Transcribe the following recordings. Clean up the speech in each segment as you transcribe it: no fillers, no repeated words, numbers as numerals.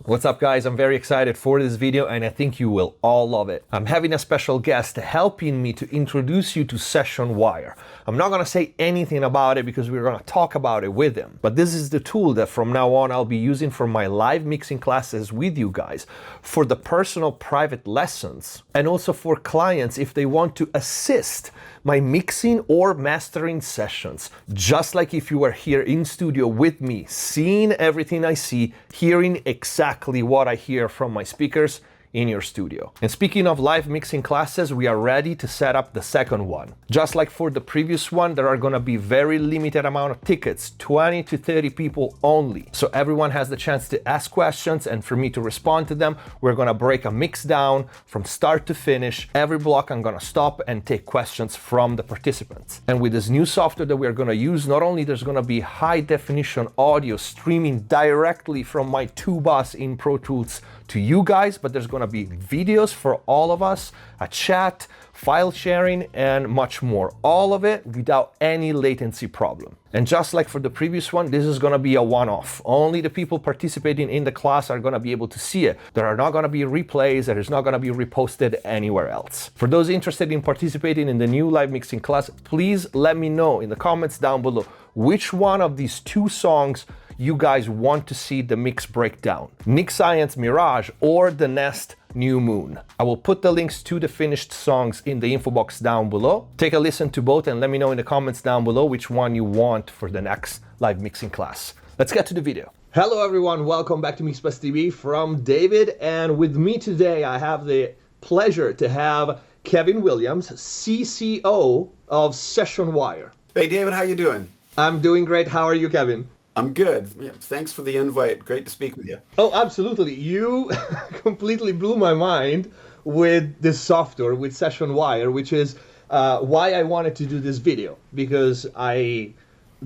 What's up guys, I'm very excited for this video and I think you will all love it. I'm having a special guest helping me to introduce you to SessionWire. I'm not gonna say anything about it because we're gonna talk about it with him. But this is the tool that from now on I'll be using for my live mixing classes with you guys, for the personal private lessons, and also for clients if they want to assist my mixing or mastering sessions. Just like if you were here in studio with me, seeing everything I see, hearing exactly what I hear from my speakers in your studio. And speaking of live mixing classes, we are ready to set up the second one. Just like for the previous one, there are gonna be very limited amount of tickets, 20 to 30 people only. So everyone has the chance to ask questions and for me to respond to them. We're gonna break a mix down from start to finish. Every block I'm gonna stop and take questions from the participants. And with this new software that we're gonna use, not only there's gonna be high definition audio streaming directly from my toolbox in Pro Tools to you guys, but there's gonna be videos for all of us, a chat, file sharing, and much more. All of it without any latency problem. And just like for the previous one, this is gonna be a one-off. Only the people participating in the class are gonna be able to see it. There are not gonna be replays, that is not gonna be reposted anywhere else. For those interested in participating in the new live mixing class, please let me know in the comments down below which one of these two songs you guys want to see the mix breakdown. Nick Science Mirage or The Nest New Moon. I will put the links to the finished songs in the info box down below. Take a listen to both and let me know in the comments down below which one you want for the next live mixing class. Let's get to the video. Hello everyone, welcome back to MixBus TV from David, and with me today I have the pleasure to have Kevin Williams, CCO of SessionWire. Hey David, how you doing? I'm doing great. How are you, Kevin? I'm good. Yeah, thanks for the invite. Great to speak with you. Oh, absolutely. You completely blew my mind with this software, with SessionWire, which is why I wanted to do this video. Because I,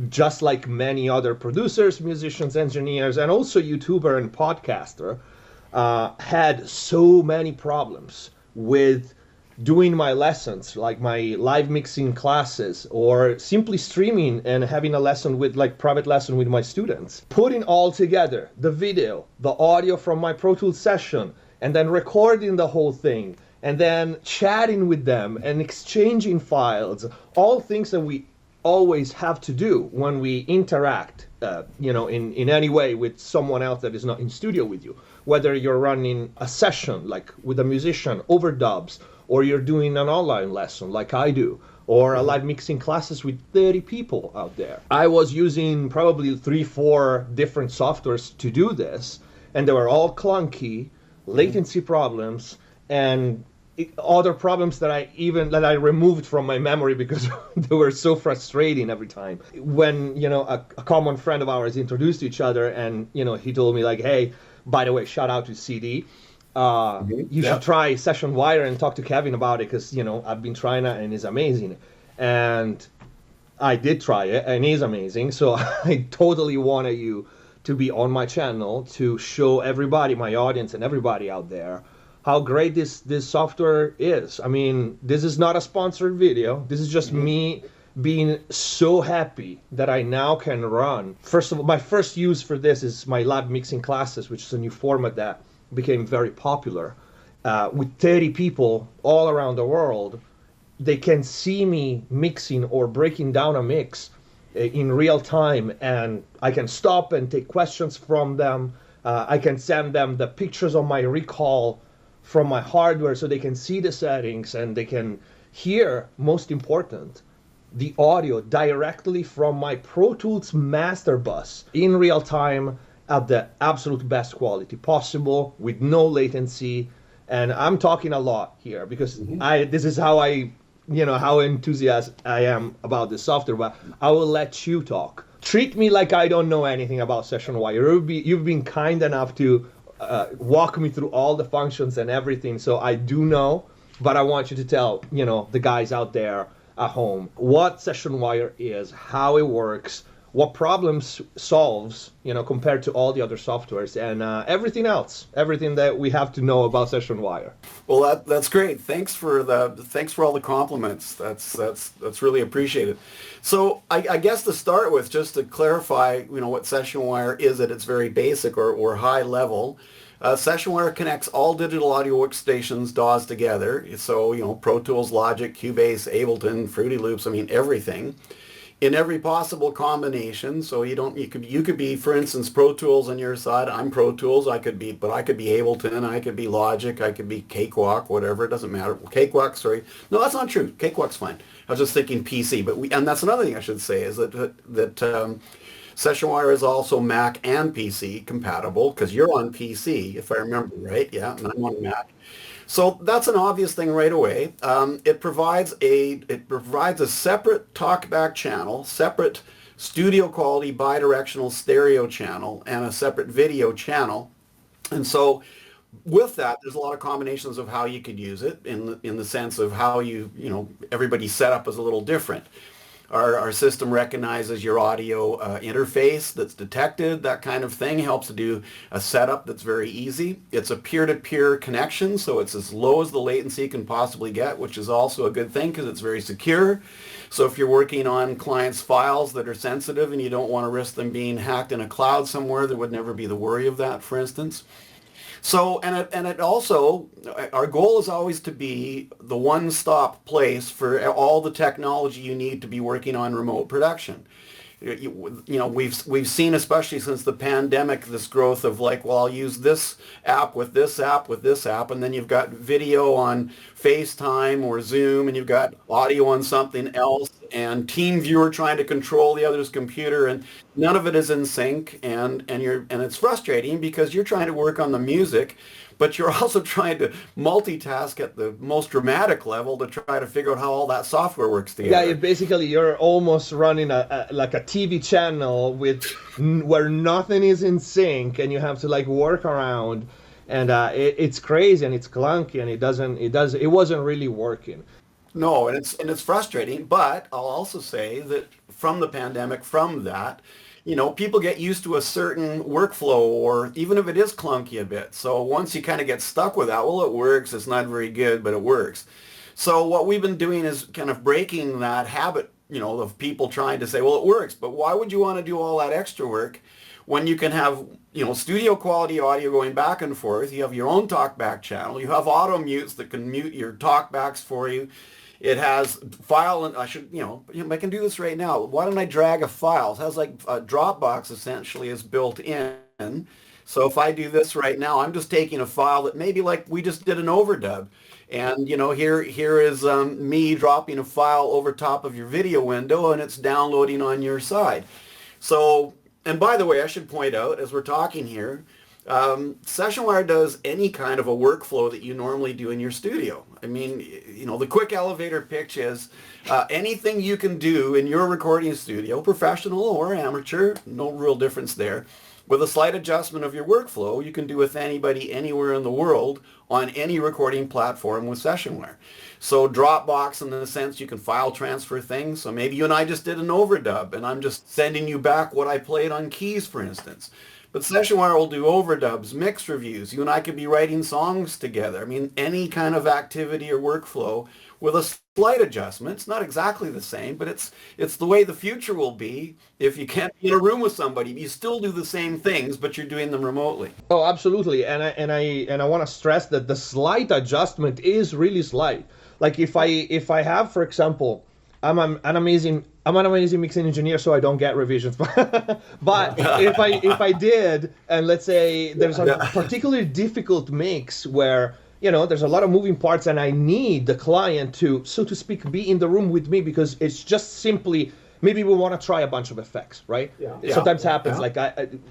just like many other producers, musicians, engineers, and also YouTuber and podcaster, had so many problems with doing my lessons, like my live mixing classes, or simply streaming and having a lesson with, like, private lesson with my students. Putting all together, the video, the audio from my Pro Tools session, and then recording the whole thing, and then chatting with them and exchanging files, all things that we always have to do when we interact, in any way with someone else that is not in studio with you. Whether you're running a session, like with a musician, overdubs, or you're doing an online lesson like I do, or a live mixing classes with 30 people out there. I was using probably 3-4 different softwares to do this, and they were all clunky, latency problems, and other problems that I removed from my memory because they were so frustrating every time. When, a common friend of ours introduced each other, and, he told me like, hey, by the way, shout out to CD. You should try SessionWire and talk to Kevin about it because, I've been trying it and it's amazing. And I did try it and it's amazing. So I totally wanted you to be on my channel to show everybody, my audience and everybody out there, how great this software is. I mean, this is not a sponsored video. This is just me being so happy that I now can run. First of all, my first use for this is my live mixing classes, which is a new format that became very popular. With 30 people all around the world, they can see me mixing or breaking down a mix in real time, and I can stop and take questions from them. I can send them the pictures of my recall from my hardware so they can see the settings and they can hear, most important, the audio directly from my Pro Tools master bus in real time at the absolute best quality possible with no latency. And I'm talking a lot here because this is how how enthusiastic I am about this software, but I will let you talk. Treat me like I don't know anything about SessionWire. You've been kind enough to walk me through all the functions and everything, so I do know, but I want you to tell, the guys out there at home what SessionWire is, how it works, what problems solves, compared to all the other softwares, and everything else, everything that we have to know about SessionWire. Well, that's great. Thanks for all the compliments. That's really appreciated. So I guess to start with, just to clarify, what SessionWire is at its very basic or high level. SessionWire connects all digital audio workstations DAWs together. So, Pro Tools, Logic, Cubase, Ableton, Fruity Loops, I mean, everything in every possible combination. So you could be, for instance, Pro Tools on your side. I'm Pro Tools. I could be Ableton. I could be Logic. I could be Cakewalk, whatever. It doesn't matter. Cakewalk, sorry. No, that's not true. Cakewalk's fine. I was just thinking PC. And that's another thing I should say is that SessionWire is also Mac and PC compatible because you're on PC, if I remember right. Yeah, and I'm on Mac. So that's an obvious thing right away. It provides a separate talkback channel, separate studio quality bidirectional stereo channel, and a separate video channel. And so with that, there's a lot of combinations of how you could use it in the sense of how everybody's setup is a little different. Our system recognizes your audio interface that's detected, that kind of thing. Helps to do a setup that's very easy. It's a peer-to-peer connection, so it's as low as the latency can possibly get, which is also a good thing because it's very secure. So if you're working on clients' files that are sensitive and you don't want to risk them being hacked in a cloud somewhere, there would never be the worry of that, for instance. So, and it also, our goal is always to be the one-stop place for all the technology you need to be working on remote production. We've seen, especially since the pandemic, this growth of like, well, I'll use this app with this app with this app, and then you've got video on FaceTime or Zoom, and you've got audio on something else, and TeamViewer trying to control the other's computer, and none of it is in sync, and it's frustrating because you're trying to work on the music, but you're also trying to multitask at the most dramatic level to try to figure out how all that software works together. Yeah, basically you're almost running like a TV channel where nothing is in sync, and you have to like work around, and it's crazy and it's clunky, and it wasn't really working. No, and it's frustrating, but I'll also say that from the pandemic, from that, people get used to a certain workflow, or even if it is clunky a bit. So once you kind of get stuck with that, well, it works. It's not very good, but it works. So what we've been doing is kind of breaking that habit, of people trying to say, well, it works, but why would you want to do all that extra work when you can have, studio quality audio going back and forth? You have your own talkback channel. You have auto mutes that can mute your talkbacks for you. It has file, and I can do this right now. Why don't I drag a file? It has like a Dropbox essentially is built in. So if I do this right now, I'm just taking a file that maybe like we just did an overdub. And here is me dropping a file over top of your video window, and it's downloading on your side. So, and by the way, I should point out as we're talking here, SessionWire does any kind of a workflow that you normally do in your studio. I mean, the quick elevator pitch is anything you can do in your recording studio, professional or amateur, no real difference there. With a slight adjustment of your workflow, you can do with anybody anywhere in the world on any recording platform with SessionWire. So Dropbox, in the sense you can file transfer things. So maybe you and I just did an overdub, and I'm just sending you back what I played on keys, for instance. But SessionWire will do overdubs, mix reviews. You and I could be writing songs together. I mean, any kind of activity or workflow with a slight adjustment. It's not exactly the same, but it's the way the future will be. If you can't be in a room with somebody, you still do the same things, but you're doing them remotely. Oh, absolutely. And I want to stress that the slight adjustment is really slight. Like if I have, for example, I'm an amazing mixing engineer, so I don't get revisions. But if I did, and let's say there's a particularly difficult mix where there's a lot of moving parts, and I need the client to, so to speak, be in the room with me, because it's just simply maybe we want to try a bunch of effects, right? Yeah. It sometimes happens. Like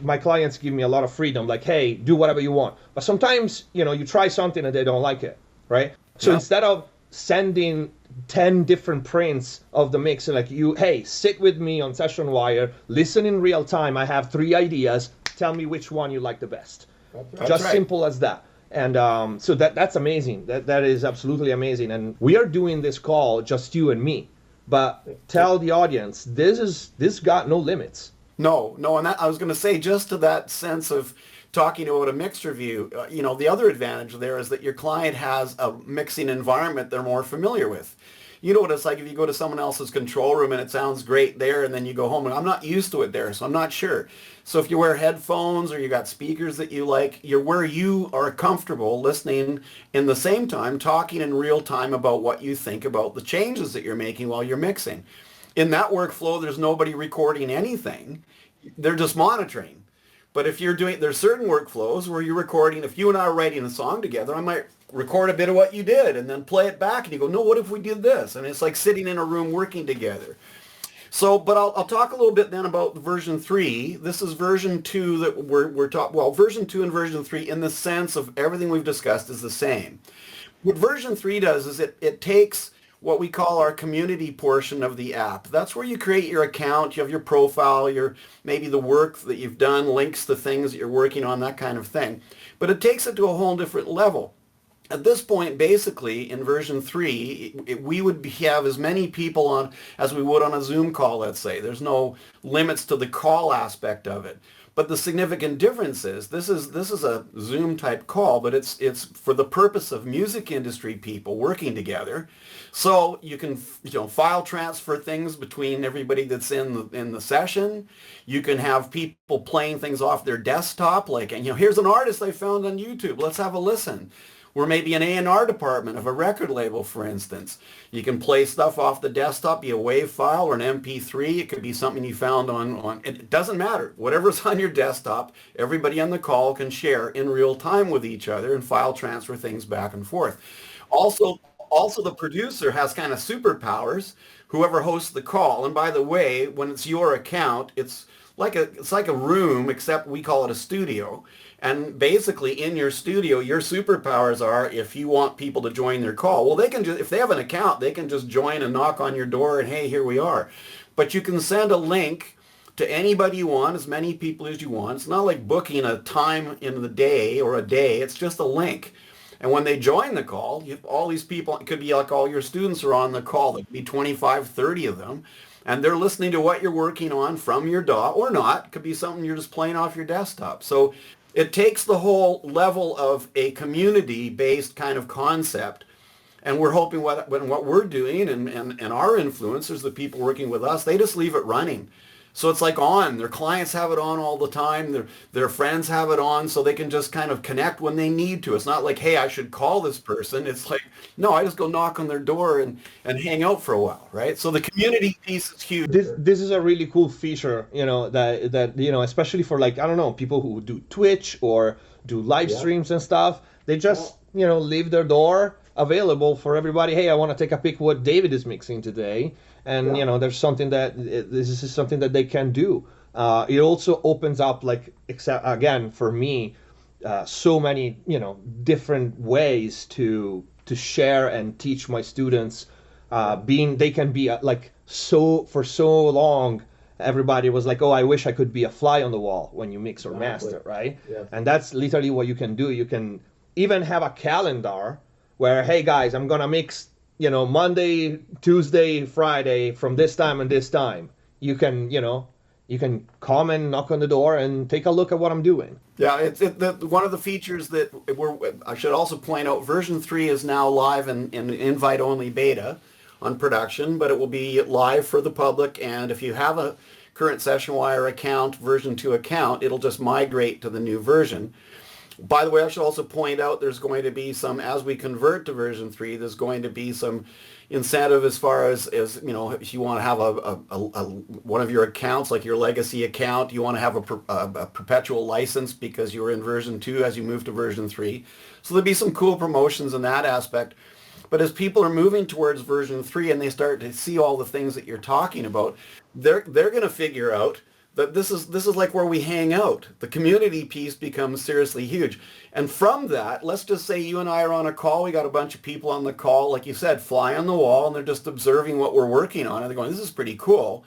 my clients give me a lot of freedom, like, hey, do whatever you want. But sometimes you try something and they don't like it, right? So instead of sending 10 different prints of the mix, and like, hey, sit with me on SessionWire, listen in real time, I have 3 ideas, tell me which one you like the best. That's just right. Simple as that. And so that's amazing. That is absolutely amazing. And we are doing this call just you and me, but tell the audience this got no limits. No, and that, I was going to say, just to that sense of talking about a mixed review, the other advantage there is that your client has a mixing environment they're more familiar with. you know what it's like if you go to someone else's control room and it sounds great there, and then you go home and I'm not used to it there, so I'm not sure. So if you wear headphones or you got speakers that you like, you're where you are comfortable listening in the same time, talking in real time about what you think about the changes that you're making while you're mixing. In that workflow, there's nobody recording anything. They're just monitoring. But if you're doing, there's certain workflows where you're recording, if you and I are writing a song together, I might record a bit of what you did and then play it back and you go, no, what if we did this? And it's like sitting in a room working together. So, but I'll talk a little bit then about version 3. This is version 2 that we're talking, well, version 2 and version 3 in the sense of everything we've discussed is the same. What version 3 does is it takes what we call our community portion of the app. That's where you create your account, you have your profile, your maybe the work that you've done, links to things that you're working on, that kind of thing. But it takes it to a whole different level. At this point, basically, in version 3, we would have as many people on as we would on a Zoom call, let's say. There's no limits to the call aspect of it. But the significant difference is this is a Zoom type call, but it's for the purpose of music industry people working together. So you can file transfer things between everybody that's in the session. You can have people playing things off their desktop, like here's an artist I found on YouTube. Let's have a listen. Or maybe an A&R department of a record label, for instance. You can play stuff off the desktop, be a WAV file or an MP3. It could be something you found on it doesn't matter. Whatever's on your desktop, everybody on the call can share in real time with each other and file transfer things back and forth. Also the producer has kind of superpowers, whoever hosts the call. And by the way, when it's your account, it's like a room, except we call it a studio. And basically in your studio, your superpowers are if you want people to join their call. Well, they can just, if they have an account, they can just join and knock on your door and hey, here we are. But you can send a link to anybody you want, as many people as you want. It's not like booking a time in the day or a day. It's just a link. And when they join the call, you have all these people, it could be like all your students are on the call. There could be 25, 30 of them. And they're listening to what you're working on from your DAW or not. It could be something you're just playing off your desktop. So it takes the whole level of a community-based kind of concept, and we're hoping what we're doing and our influencers, the people working with us, they just leave it running. So it's like on. Their clients have it on all the time. Their friends have it on, so they can just kind of connect when they need to. It's not like, hey, I should call this person. It's like, no, I just go knock on their door and hang out for a while, right? So the community piece is huge. This is a really cool feature, that especially for like, I don't know, people who do Twitch or do live streams and stuff. They just, leave their door available for everybody. Hey, I want to take a pic what David is mixing today. And, there's something this is something that they can do. It also opens up, like, again, for me, so many, different ways to share and teach my students. They can be for so long, everybody was like, oh, I wish I could be a fly on the wall when you mix or master, right? Yeah. And that's literally what you can do. You can even have a calendar where, hey guys, I'm gonna mix Monday, Tuesday, Friday from this time and this time. You can come and knock on the door and take a look at what I'm doing. Yeah, one of the features that I should also point out, version 3 is now live in invite-only beta on production, but it will be live for the public, and if you have a current SessionWire account, version 2 account, it'll just migrate to the new version. By the way, I should also point out there's going to be some, as we convert to version 3, there's going to be some incentive as far as if you want to have one of your accounts, like your legacy account, you want to have a perpetual license because you were in version 2 as you move to version 3. So there'll be some cool promotions in that aspect. But as people are moving towards version 3 and they start to see all the things that you're talking about, they're going to figure out that this is like where we hang out. The community piece becomes seriously huge. And from that, let's just say you and I are on a call. We got a bunch of people on the call, like you said, fly on the wall, and they're just observing what we're working on. And they're going, this is pretty cool.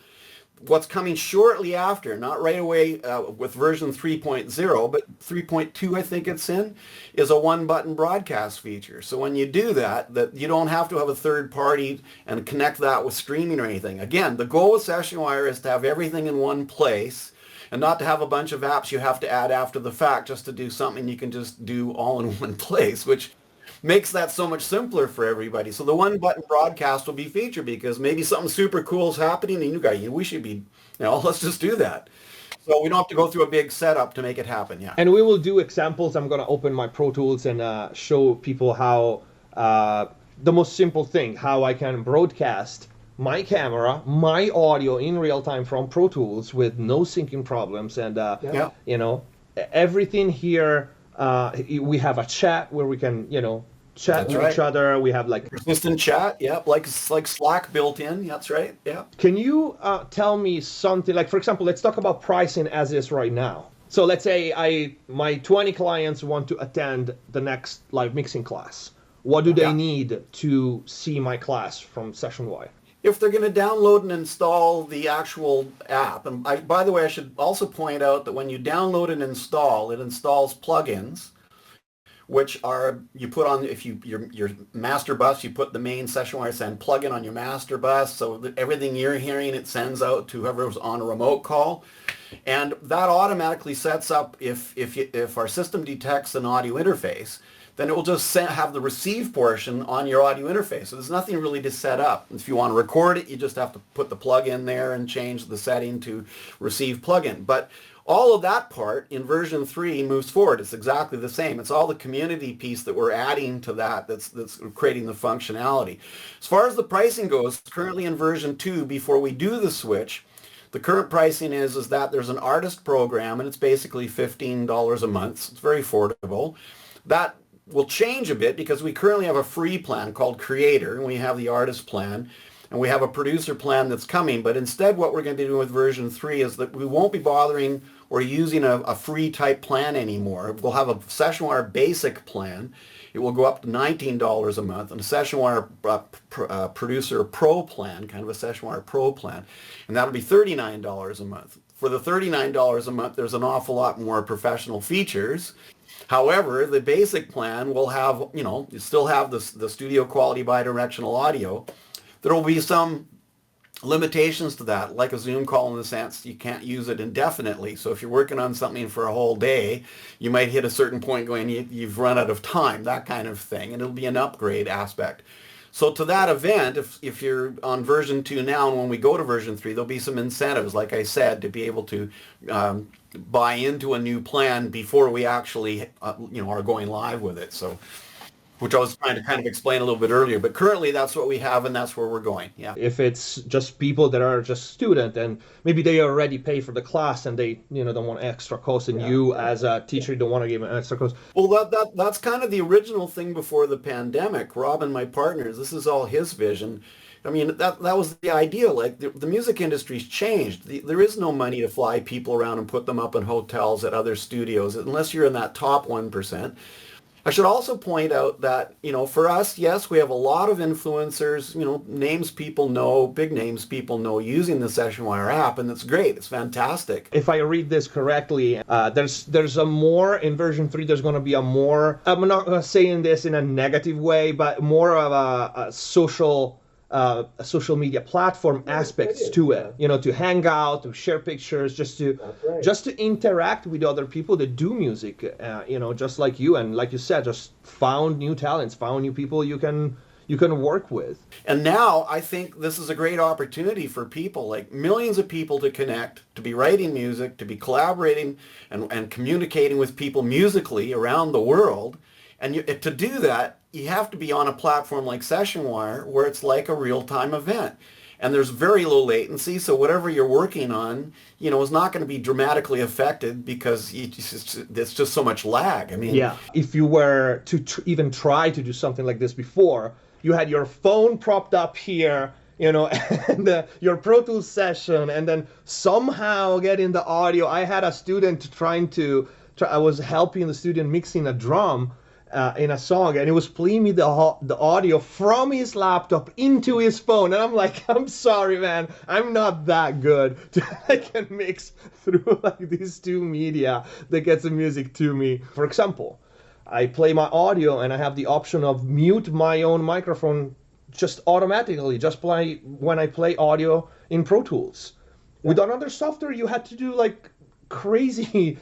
What's coming shortly after, not right away with version 3.0, but 3.2 I think it's in, is a one-button broadcast feature. So when you do that you don't have to have a third party and connect that with streaming or anything. Again, the goal with SessionWire is to have everything in one place and not to have a bunch of apps you have to add after the fact just to do something you can just do all in one place, which makes that so much simpler for everybody. So the one button broadcast will be featured because maybe something super cool is happening and you guys, we should be, let's just do that. So we don't have to go through a big setup to make it happen. Yeah. And we will do examples. I'm going to open my Pro Tools and show people how the most simple thing, how I can broadcast my camera, my audio in real time from Pro Tools with no syncing problems. And, everything here, we have a chat where we can, chat with each other. We have like persistent chat. Yep. Like Slack built in. That's right. Yeah. Can you tell me something like, for example, let's talk about pricing as is right now. So let's say my 20 clients want to attend the next live mixing class. What do they need to see my class from SessionWire? If they're going to download and install the actual app, and by the way, I should also point out that when you download and install, it installs plugins, which are, you put on, if your master bus, you put the main SessionWire Send plugin on your master bus, so that everything you're hearing, it sends out to whoever's on a remote call. And that automatically sets up, if our system detects an audio interface, then it will just have the receive portion on your audio interface. So there's nothing really to set up. If you want to record it, you just have to put the plug in there and change the setting to receive plugin. But all of that part in version 3 moves forward. It's exactly the same. It's all the community piece that we're adding to that's creating the functionality. As far as the pricing goes, currently in version 2, before we do the switch, the current pricing is that there's an artist program, and it's basically $15 a month. It's very affordable. That will change a bit because we currently have a free plan called Creator, and we have the artist plan, and we have a producer plan that's coming. But instead, what we're going to do with version 3 is that we won't be bothering or using a free type plan anymore. We'll have a SessionWire basic plan. It will go up to $19 a month, and a SessionWire producer pro plan, kind of a SessionWire pro plan, and that'll be $39 a month. For the $39 a month, there's an awful lot more professional features. However, the basic plan will have, you still have the studio quality bidirectional audio. There will be some limitations to that, like a Zoom call in the sense you can't use it indefinitely. So if you're working on something for a whole day, you might hit a certain point going, you've run out of time, that kind of thing, and it'll be an upgrade aspect. So to that event, if you're on version 2 now, and when we go to version 3, there'll be some incentives, like I said, to be able to buy into a new plan before we actually, are going live with it. So, which I was trying to kind of explain a little bit earlier, but currently that's what we have and that's where we're going. Yeah. If it's just people that are just student and maybe they already pay for the class and they, don't want extra cost, and you as a teacher don't want to give an extra cost. Well, that's kind of the original thing before the pandemic. Robben, my partner, this is all his vision. I mean, that was the idea. Like the music industry's changed. There is no money to fly people around and put them up in hotels at other studios unless you're in that top 1%. I should also point out that, for us, yes, we have a lot of influencers, names people know, big names people know using the SessionWire app, and it's great. It's fantastic. If I read this correctly, there's a more, in version 3, there's going to be a more, I'm not saying this in a negative way, but more of a social media platform aspects to it, to hang out, to share pictures, just to interact with other people that do music, just like you, and like you said, just found new talents, found new people you can work with. And now I think this is a great opportunity for people, like millions of people, to connect, to be writing music, to be collaborating and communicating with people musically around the world. And to do that, you have to be on a platform like SessionWire where it's like a real-time event. And there's very low latency, so whatever you're working on, is not going to be dramatically affected because there's just so much lag. I mean, yeah. If you were to even try to do something like this before, you had your phone propped up here, and your Pro Tools session, and then somehow getting the audio. I had a student I was helping the student mixing a drum in a song, and it was playing me the audio from his laptop into his phone, and I'm like, I'm sorry, man, I'm not that good. I can mix through like these two media that gets the music to me. For example, I play my audio and I have the option of mute my own microphone just automatically, when I play audio in Pro Tools. With another software, you had to do like crazy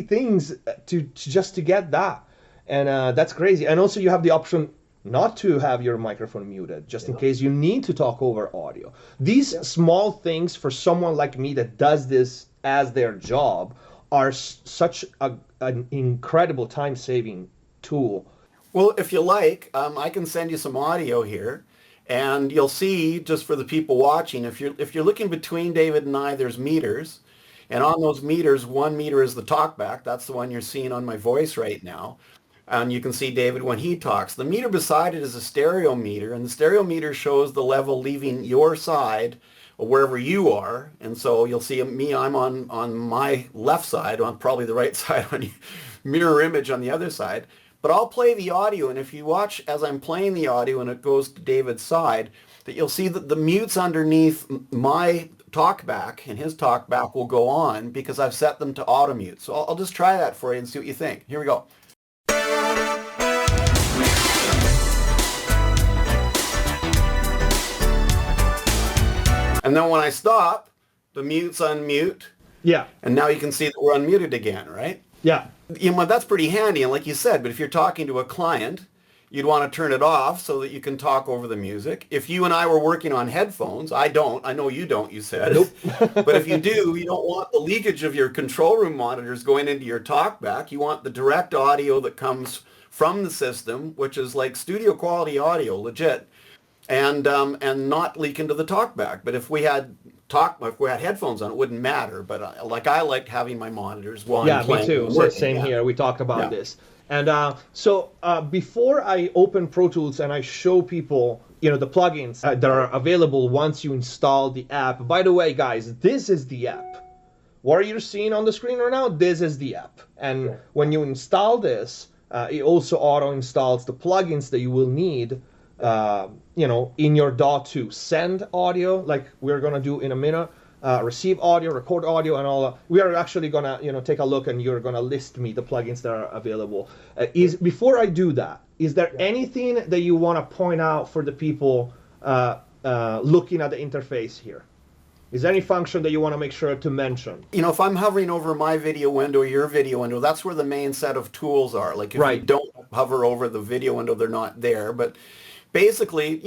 things to get that. And that's crazy. And also you have the option not to have your microphone muted, just in case you need to talk over audio. These small things for someone like me that does this as their job are such an incredible time-saving tool. Well, if you like, I can send you some audio here, and you'll see, just for the people watching, if you're looking between David and I, there's meters, and on those meters, one meter is the talkback. That's the one you're seeing on my voice right now. And you can see David when he talks. The meter beside it is a stereo meter, and the stereo meter shows the level leaving your side wherever you are. And so you'll see me, I'm on my left side, on probably the right side, on mirror image on the other side. But I'll play the audio, and if you watch as I'm playing the audio and it goes to David's side, that you'll see that the mutes underneath my talkback and his talkback will go on because I've set them to auto mute. So I'll just try that for you and see what you think. Here we go. And then when I stop, the mutes unmute. Yeah. And now you can see that we're unmuted again, right? Yeah. You know, that's pretty handy. And like you said, but if you're talking to a client, you'd want to turn it off so that you can talk over the music. If you and I were working on headphones, I don't. I know you don't, you said. Nope. But if you do, you don't want the leakage of your control room monitors going into your talkback. You want the direct audio that comes from the system, which is like studio quality audio, legit. And not leak into the talkback. But if we had headphones on, it wouldn't matter. But I like having my monitors while I'm playing. Yeah, me too. Same here. We talked about this. And so before I open Pro Tools and I show people, the plugins that are available once you install the app. By the way, guys, this is the app. What you're seeing on the screen right now, this is the app. And when you install this, it also auto installs the plugins that you will need in your DAW to send audio, like we're gonna do in a minute, receive audio, record audio, and all. We are actually gonna, take a look, and you're gonna list me the plugins that are available. Before I do that, is there anything that you want to point out for the people looking at the interface here? Is there any function that you want to make sure to mention? If I'm hovering over my video window or your video window, that's where the main set of tools are. Like if you don't hover over the video window, they're not there. But basically,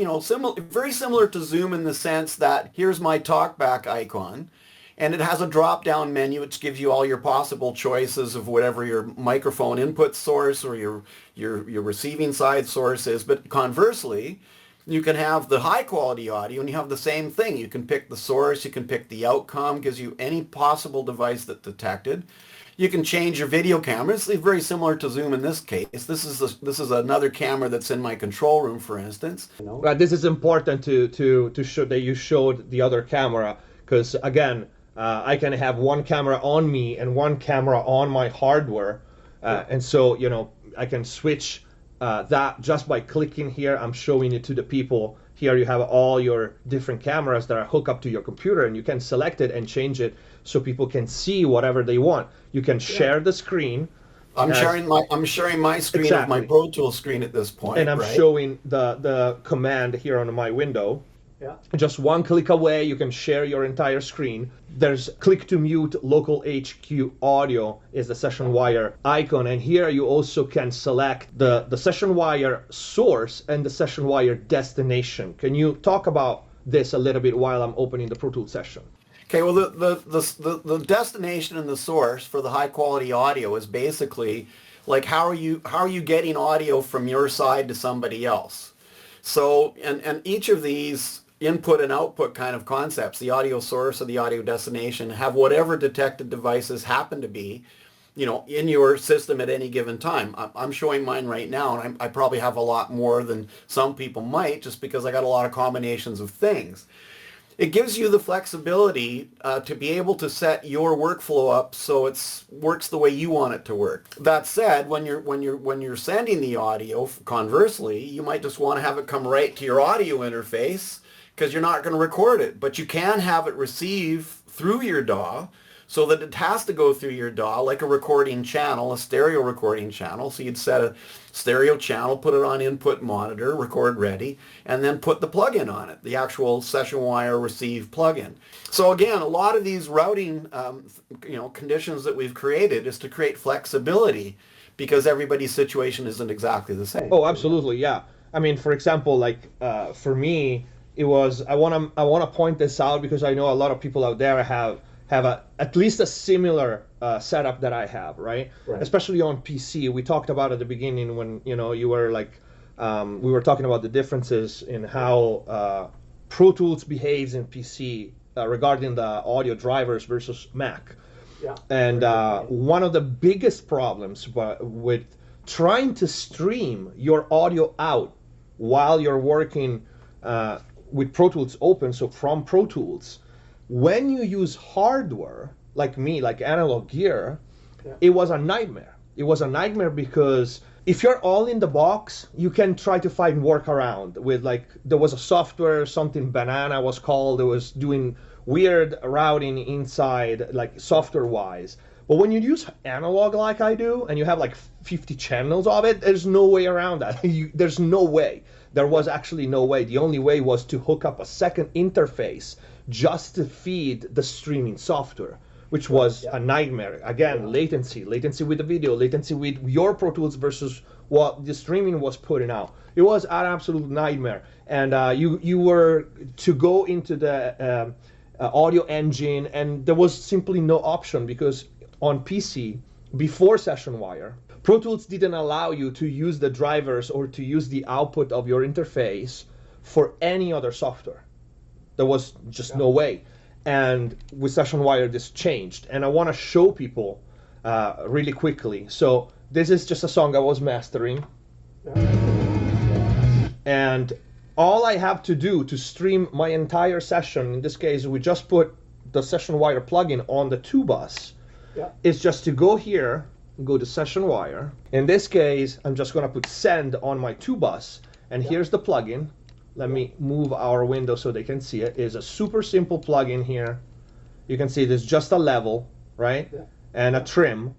very similar to Zoom in the sense that here's my talkback icon, and it has a drop-down menu which gives you all your possible choices of whatever your microphone input source or your receiving side source is. But conversely, you can have the high-quality audio, and you have the same thing. You can pick the source, you can pick the outcome, gives you any possible device that's detected. You can change your video camera. It's very similar to Zoom in this case. This is another camera that's in my control room, for instance. Right. This is important to show that you showed the other camera, because again, I can have one camera on me and one camera on my hardware, and so I can switch that just by clicking here. I'm showing it to the people. Here you have all your different cameras that are hooked up to your computer, and you can select it and change it so people can see whatever they want. You can share the screen. I'm sharing my screen of my Pro Tools screen at this point. And I'm showing the command here on my window. Yeah. Just one click away, you can share your entire screen. There's click to mute local HQ audio is the SessionWire icon, and here you also can select the SessionWire source and the SessionWire destination. Can you talk about this a little bit while I'm opening the Pro Tools session? Okay, well, the destination and the source for the high quality audio is basically like how are you getting audio from your side to somebody else. So and each of these input and output kind of concepts, the audio source or the audio destination, have whatever detected devices happen to be, in your system at any given time. I'm showing mine right now, and I probably have a lot more than some people might, just because I got a lot of combinations of things. It gives you the flexibility to be able to set your workflow up so it works the way you want it to work. That said, when you're sending the audio, conversely, you might just want to have it come right to your audio interface because you're not going to record it, but you can have it receive through your DAW so that it has to go through your DAW like a recording channel, a stereo recording channel. So you'd set a stereo channel, put it on input monitor, record ready, and then put the plugin on it, the actual SessionWire receive plugin. So again, a lot of these routing conditions that we've created is to create flexibility. because everybody's situation isn't exactly the same. Oh, absolutely, yeah. I mean, for example, like for me, it was I wanna point this out because I know a lot of people out there have at least a similar setup that I have, right? Especially on PC. We talked about at the beginning when you were like we were talking about the differences in how Pro Tools behaves in PC regarding the audio drivers versus Mac. Yeah. And one of the biggest problems with trying to stream your audio out while you're working with Pro Tools open, so from Pro Tools, when you use hardware, like me, like Analog Gear, it was a nightmare. It was a nightmare because if you're all in the box, you can try to find workaround with like, there was a software, something Banana was called, it was doing weird routing inside, like software-wise. But when you use analog like I do, and you have like 50 channels of it, there's no way around that. There's no way. There was actually no way. The only way was to hook up a second interface just to feed the streaming software, which was a nightmare. Again, latency with the video, latency with your Pro Tools versus what the streaming was putting out. It was an absolute nightmare. And you were to go into the audio engine, and there was simply no option because on PC, before SessionWire, Pro Tools didn't allow you to use the drivers or to use the output of your interface for any other software. There was just no way. And with SessionWire, this changed. And I want to show people really quickly. So this is just a song I was mastering. And all I have to do to stream my entire session, in this case, we just put the SessionWire plugin on the 2-bus, is just to go here, go to SessionWire. In this case, I'm just going to put send on my 2-bus. And here's the plugin. Let me move our window so they can see it. It's a super simple plugin here. You can see there's just a level, right? And a trim.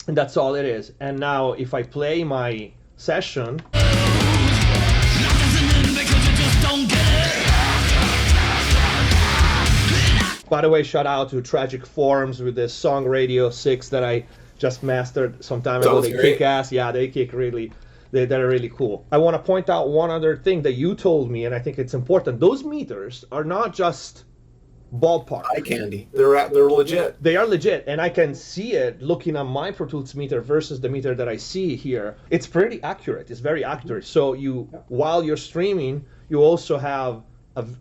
And that's all it is. And now if I play my session, by the way, shout out to Tragic Forms with this song Radio 6 that I just mastered some time ago. They kick ass. Yeah, they kick really. They're really cool. I want to point out one other thing that you told me, and I think it's important. Those meters are not just ballpark. Eye candy. They're legit. They are legit, and I can see it looking at my Pro Tools meter versus the meter that I see here. It's pretty accurate. It's very accurate. So while you're streaming, you also have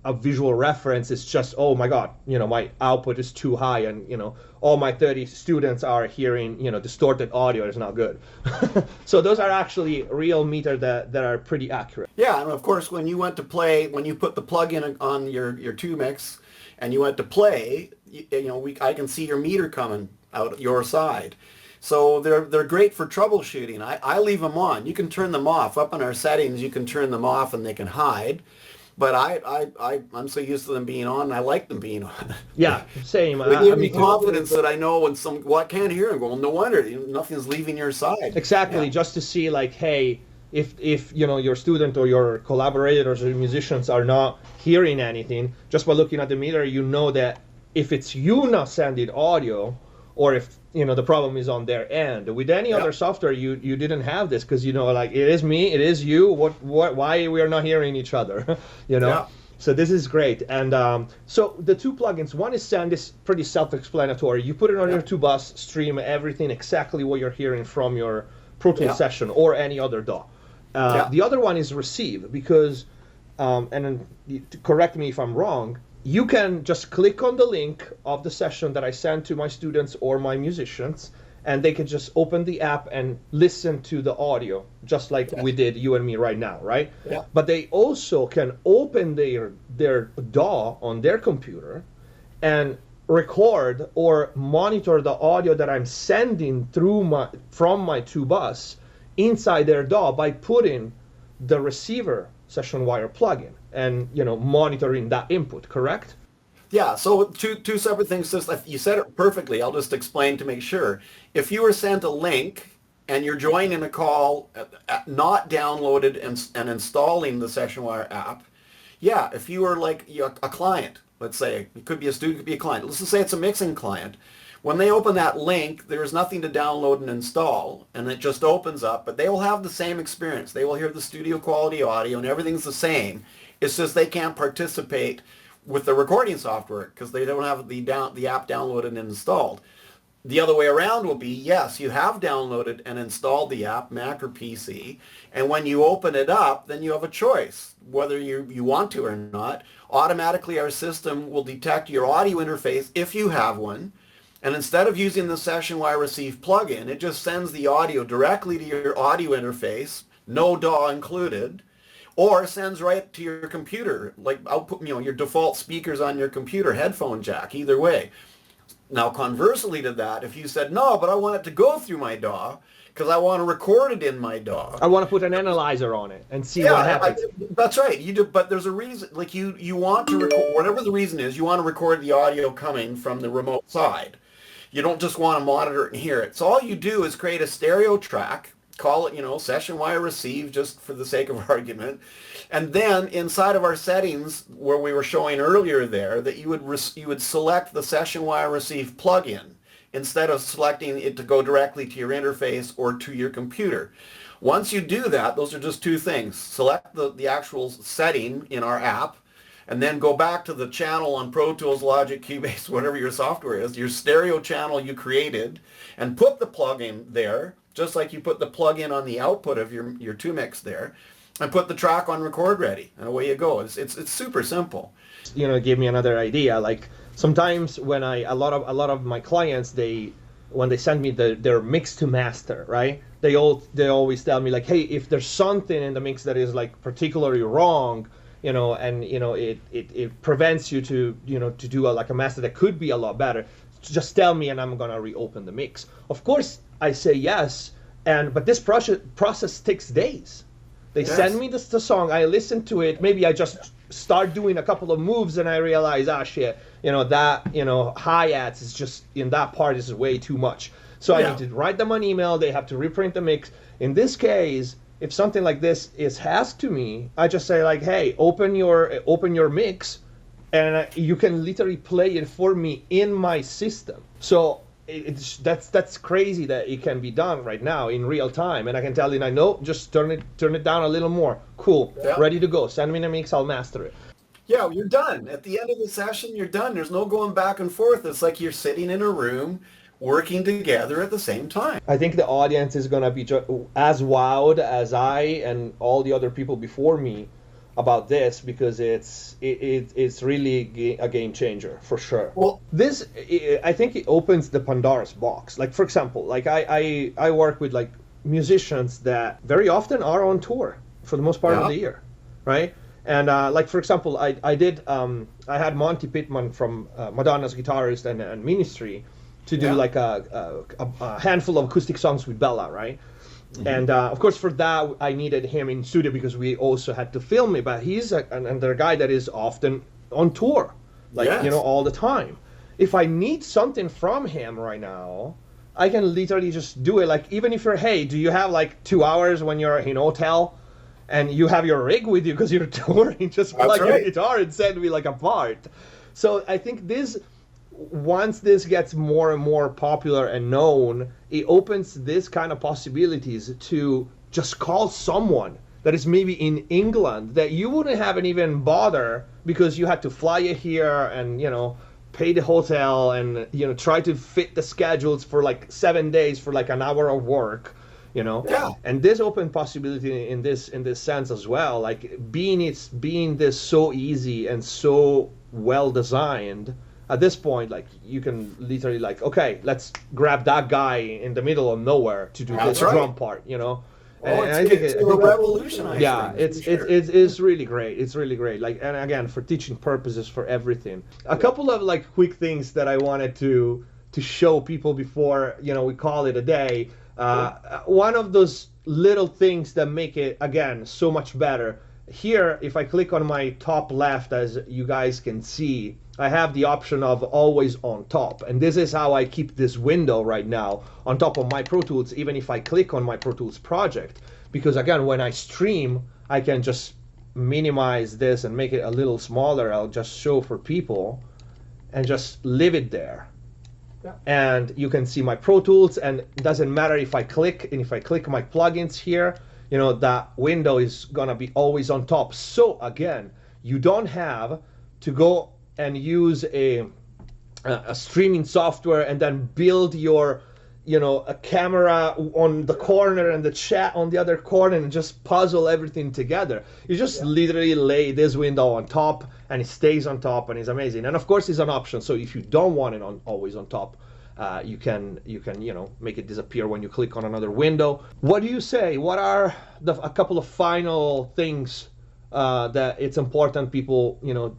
a visual reference. It's just, oh my God, my output is too high, and all my 30 students are hearing, distorted audio is not good. So those are actually real meters that are pretty accurate. Yeah, and of course, when you put the plug-in on your 2 mix, and you went to play, I can see your meter coming out your side. So they're great for troubleshooting. I leave them on. You can turn them off. Up in our settings, you can turn them off and they can hide. But I'm so used to them being on, I like them being on. Yeah, same. They give me confidence that I know when I can't hear them. Well, no wonder nothing's leaving your side. Exactly, just to see like, hey, if your student or your collaborators or musicians are not hearing anything, just by looking at the meter, you know that if it's you not sending audio, or if the problem is on their end. With any other software, you didn't have this because like it is me, it is you. Why we are not hearing each other? Yeah. So this is great. And so the two plugins, one is send, is pretty self-explanatory. You put it on your 2-bus, stream everything exactly what you're hearing from your Pro Tools session or any other DAW. The other one is receive because, and correct me if I'm wrong, you can just click on the link of the session that I send to my students or my musicians, and they can just open the app and listen to the audio, just like we did, you and me right now, right? Yeah. But they also can open their DAW on their computer and record or monitor the audio that I'm sending from my 2-bus inside their DAW by putting the receiver SessionWire plugin and monitoring that input, correct? Yeah, so two separate things. You said it perfectly. I'll just explain to make sure. If you were sent a link and you're joining a call, not downloaded and installing the SessionWire app, if you were like a client, let's say, it could be a student, it could be a client. Let's just say it's a mixing client. When they open that link, there is nothing to download and install, and it just opens up, but they will have the same experience. They will hear the studio quality audio, and everything's the same. It's just they can't participate with the recording software because they don't have the app downloaded and installed. The other way around will be, yes, you have downloaded and installed the app, Mac or PC, and when you open it up, then you have a choice, whether you want to or not. Automatically, our system will detect your audio interface if you have one, and instead of using the SessionWire Receive plugin, it just sends the audio directly to your audio interface, no DAW included, or sends right to your computer, like output, your default speakers on your computer, headphone jack, either way. Now, conversely to that, if you said, no, but I want it to go through my DAW because I want to record it in my DAW. I want to put an analyzer on it and see what happens. That's right. You do, but there's a reason, like you want to record, whatever the reason is, you want to record the audio coming from the remote side. You don't just want to monitor it and hear it. So all you do is create a stereo track, call it, SessionWire Receive, just for the sake of argument. And then inside of our settings, where we were showing earlier there, that you would select the SessionWire Receive plugin instead of selecting it to go directly to your interface or to your computer. Once you do that, those are just two things. Select the actual setting in our app, and then go back to the channel on Pro Tools, Logic, Cubase, whatever your software is, your stereo channel you created, and put the plugin there, just like you put the plugin on the output of your 2-mix there, and put the track on record ready, and away you go. It's super simple. It gave me another idea. Like sometimes when a lot of my clients, when they send me their mix to master, right? They always tell me like, hey, if there's something in the mix that is like particularly wrong, and it prevents you to do a master that could be a lot better, just tell me and I'm gonna reopen the mix. Of course, I say yes, but this process takes days. They send me the song, I listen to it, maybe I just start doing a couple of moves and I realize, shit, hi-hats is just, in that part is way too much. So I need to write them an email, they have to reprint the mix. In this case, if something like this is asked to me, I just say like, hey, open your mix, and you can literally play it for me in my system. So that's crazy that it can be done right now in real time, and I can tell you, no, just turn it down a little more. Cool, ready to go. Send me the mix, I'll master it. Yeah, you're done. At the end of the session, you're done. There's no going back and forth. It's like you're sitting in a room working together at the same time. I think the audience is going to be as wowed as I and all the other people before me about this, because it's really a game changer for sure. Well, I think it opens the Pandora's box. Like, for example, like I work with like musicians that very often are on tour for the most part of the year, right? And like, for example, I had Monty Pittman from Madonna's guitarist and Ministry to do like a handful of acoustic songs with Bella, right? Mm-hmm. And of course, for that, I needed him in studio because we also had to film it. But he's another guy that is often on tour, like all the time. If I need something from him right now, I can literally just do it. Like, even if hey, do you have like 2 hours when you're in hotel and you have your rig with you because you're touring? Just plug your guitar and send me like a part. So I think once this gets more and more popular and known, it opens this kind of possibilities to just call someone that is maybe in England that you wouldn't have even bother because you had to fly you here and, pay the hotel and, try to fit the schedules for like 7 days for like an hour of work, And this open possibility in this sense as well, like being this so easy and so well designed. At this point, like, you can literally like, okay, let's grab that guy in the middle of nowhere to do this drum part, and I think it's a revolutionized. Yeah, it's really great. It's really great. Like, and again, for teaching purposes, for everything. A couple of like quick things that I wanted to show people before we call it a day. One of those little things that make it again so much better. Here, if I click on my top left, as you guys can see, I have the option of always on top. And this is how I keep this window right now on top of my Pro Tools, even if I click on my Pro Tools project. Because again, when I stream, I can just minimize this and make it a little smaller. I'll just show for people and just leave it there. and you can see my Pro Tools, and it doesn't matter if I click, and if I click my plugins here, you know, that window is gonna be always on top. So again, you don't have to go and use a streaming software and then build your, you know, a camera on the corner and the chat on the other corner and just puzzle everything together. You just literally lay this window on top, and it stays on top, and it's amazing. And of course, it's an option. So if you don't want it always on top, you can you know, make it disappear when you click on another window. What do you say? What are a couple of final things that it's important people, you know,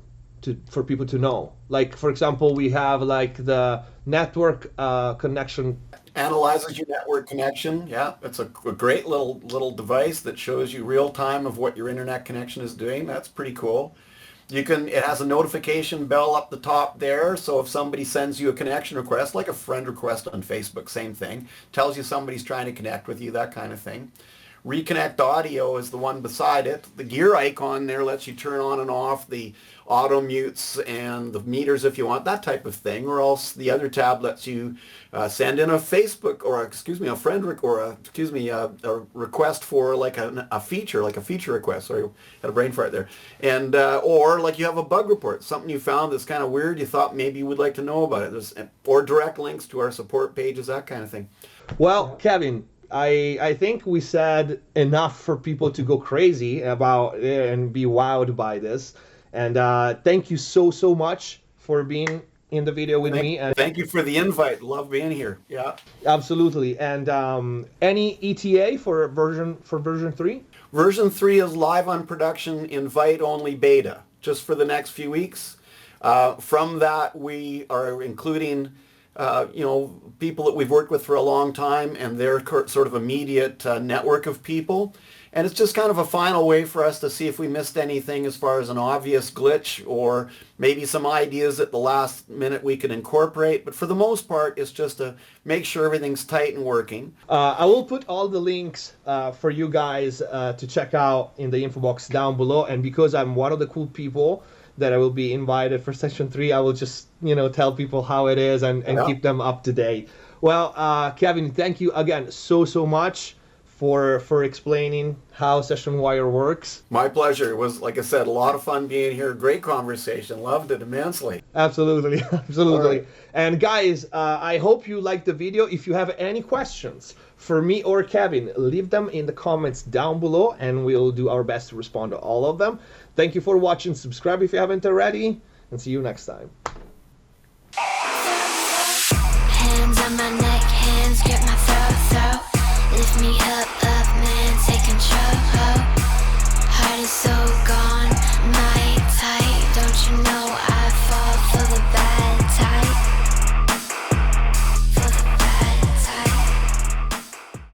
for people to know? Like, for example, we have like the network connection. Analyzes your network connection. Yeah, it's a great little device that shows you real time of what your internet connection is doing. That's pretty cool. It has a notification bell up the top there, so if somebody sends you a connection request, like a friend request on Facebook, same thing, tells you somebody's trying to connect with you, that kind of thing. Reconnect audio is the one beside it. The gear icon there lets you turn on and off the auto mutes and the meters if you want, that type of thing. Or else the other tab lets you send in a Facebook or a friend a request for like a feature request. Sorry, had a brain fart there. And or like you have a bug report, something you found that's kind of weird, you thought maybe you would like to know about it. Or direct links to our support pages, that kind of thing. Well, Kevin, I think we said enough for people to go crazy about it and be wowed by this. And thank you so much for being in the video with me. And thank you for the invite. Love being here. Yeah. Absolutely. And any ETA for version 3? Version 3 is live on production, invite only beta, just for the next few weeks. From that, we are including people that we've worked with for a long time and their sort of immediate network of people. And it's just kind of a final way for us to see if we missed anything as far as an obvious glitch or maybe some ideas at the last minute we could incorporate. But for the most part, it's just to make sure everything's tight and working. I will put all the links for you guys to check out in the info box down below. And because I'm one of the cool people that I will be invited for Session 3, I will just, tell people how it is and keep them up to date. Well, Kevin, thank you again so much for explaining how SessionWire works. My pleasure. It was, like I said, a lot of fun being here. Great conversation. Loved it immensely. Absolutely. Right. And guys, I hope you liked the video. If you have any questions for me or Kevin, leave them in the comments down below and we'll do our best to respond to all of them. Thank you for watching. Subscribe if you haven't already, and see you next time. Hands on my